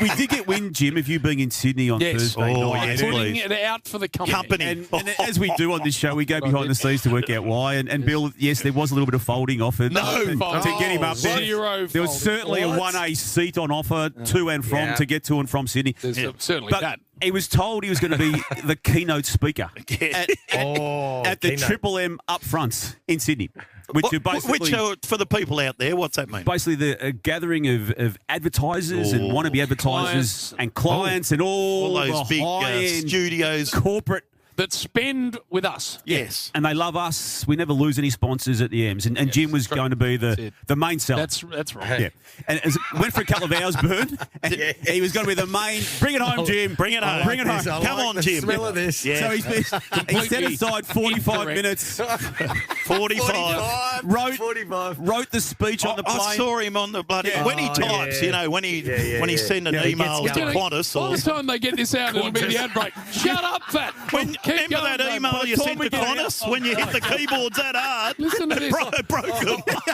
we did get wind, Jim, of you being in Sydney on Thursday night. Yes, putting it out for the company. And as we do on this show, we go behind the scenes to work out why. And Bill, yes, there was a little bit of folding offered to get him up there. Zero There was certainly a 1A seat on offer to and from to get to and from Sydney. There's certainly But that. he was told he was going to be the keynote speaker at the Triple M upfronts in Sydney. Which are basically for the people out there, what's that mean? basically the gathering of advertisers and wannabe advertisers and clients and all those the big high-end studios. corporate. That spend with us. Yes. And they love us. We never lose any sponsors at the M's. And Jim was going to be the main seller. That's right. Yeah. And as it went for a couple of hours, Burn. And he was going to be the main. Bring it home, Jim. Bring it home. Bring it home. Come on, Jim. Smell of this. Yeah. So he set aside 45 incorrect. minutes. 45. Wrote the speech on the plane. I saw him on the bloody... When he types, when he sent an he email gets to going. Qantas By or... the time they get this out, it'll be the ad break. Shut up, fat. Remember that email you sent to Qantas when you hit the keyboards that hard? Listen to this. Broke them.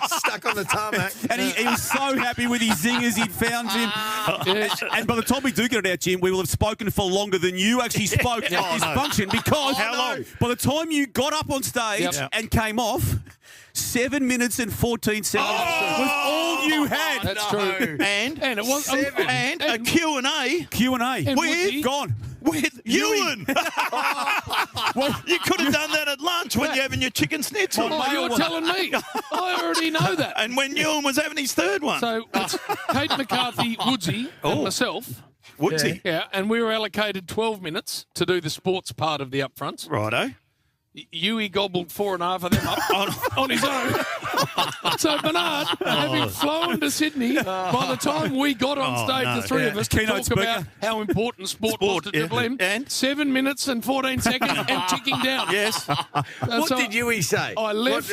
Stuck on the tarmac. And he was so happy with his zingers he'd found, Jim. And by the time we do get it out, Jim, we will have spoken for longer than you actually spoke at this function because How long? by the time you got up on stage and came off, 7 minutes and 14 seconds was all you had. That's true. And it was and a Q&A Q&A. And Woody? Gone. with Ewan. Well, you could have done that at lunch when you're having your chicken schnitzel. Oh, you're telling me. I already know that. And when Ewan was having his third one. So it's Kate McCarthy, Woodsy, and myself. Woodsy. Yeah, and we were allocated 12 minutes to do the sports part of the upfronts. Righto. Huey gobbled 4.5 of them up on his own. So Bernard, having flown to Sydney, by the time we got on stage, the three of us, to Keynote talk about how important sport was to Triple M, and 7 minutes and 14 seconds and ticking down. Yes. What did Huey say? I left.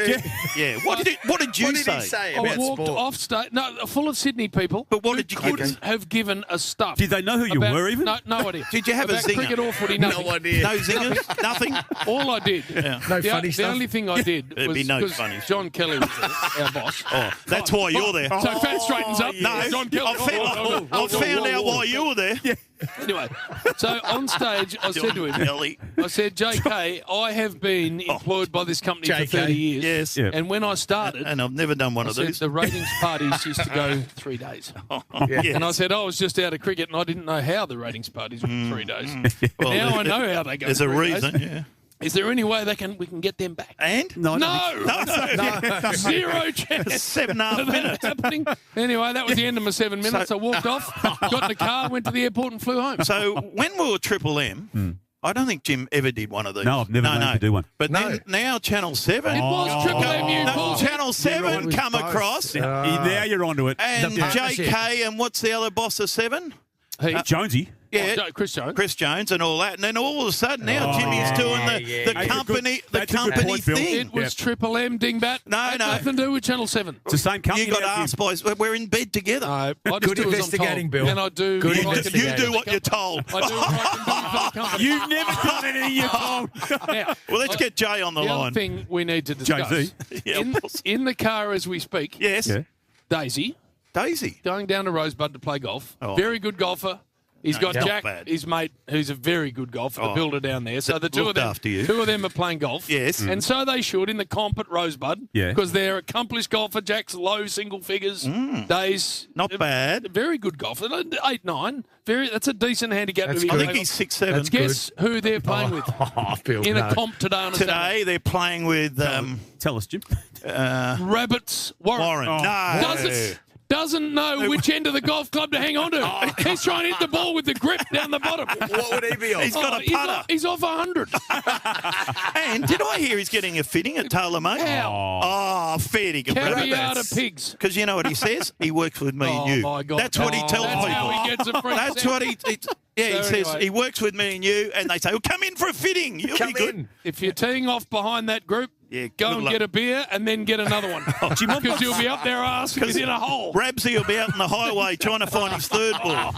What did you say? I about walked sport? off stage. No, full of Sydney people. But what did you could give? have given a stuff? Did they know who you were even? No idea. Did you have a About zinger? cricket or footy? Nothing. No idea. No zingers? Nothing? All I did. No funny The stuff. only thing I did There'd was be no because funny John Kelly was our boss. Oh, that's why you're there. So Fat straightens up. No, John Kelly. I found out why you were there. Anyway, so on stage, I said to him, Kelly. I said, JK, I have been employed by this company for JK. 30 years. Yes. Yeah. And when I started, And I've never done one I of said these. the ratings parties used to go 3 days. Yes. And I said, I was just out of cricket and I didn't know how the ratings parties were 3 days. Well, Now I know how they go. There's a 3 days. reason, yeah. Is there any way we can get them back? And? No. No. Zero chance. 7.5 of that minutes. happening. Anyway, that was the end of my 7 minutes. I walked off, got in the car, went to the airport and flew home. So when we were Triple M, I don't think Jim ever did one of these. No, I've never known to do one. But then now Channel 7. It was Triple M you called it. Channel 7 come across. Now you're onto it. And The partnership. JK and what's the other boss of 7? Jonesy. Yeah. Chris Jones. Chris Jones and all that. And then all of a sudden now Jimmy's doing the company that's a good company point, Bill. thing. It was Triple M, Dingbat. No, Had no. nothing to do with Channel 7. It's the same company. You got now, Jim. asked, boys. We're in bed together. No, I just Good do as I'm investigating, told. Bill. And I do Good what I can You do what you're told. I do what I can do for the company. You've never done anything you're told. Now, Well, let's get Jay on the the line. other thing we need to discuss. Jay-Z. Yeah, in the car as we speak, Yes. Yeah. Daisy Daisy. going down to Rosebud to play golf. Oh. Very good golfer. He's got not Jack, bad. his mate, who's a very good golfer, the Oh. builder down there. So the two of Looked them, after you. two of them are playing golf. Yes. And so they should in the comp at Rosebud. Yeah. Because they're accomplished golfer. Jack's low single figures days. Not bad. Very good golfer. 8-9. That's a decent handicap. That's to be I good. think playing he's golf. 6'7". That's Guess who they're playing with Bill, in no. a comp today on a Saturday? Today they're playing with Tell us, Jim. Rabbits Warren. Warren. No. Doesn't know which end of the golf club to hang on to. He's trying to hit the ball with the grip down the bottom. What would he be on? He's got a putter. He's off 100. And did I hear he's getting a fitting at Taylor, mate? How? Oh, fair dinkum. Caviar to pigs. Because you know what he says? He works with me and Oh, you. my God. That's what he tells That's people. how he gets a free That's set. what he So says anyway. he works with me and you, and they say, well, come in for a fitting. You'll Come be good. in. If you're teeing off behind that group, Yeah, go good and luck. get a beer and then get another one. Because you'll be up there ass in a hole. Rabsy will be out in the highway trying to find his third ball.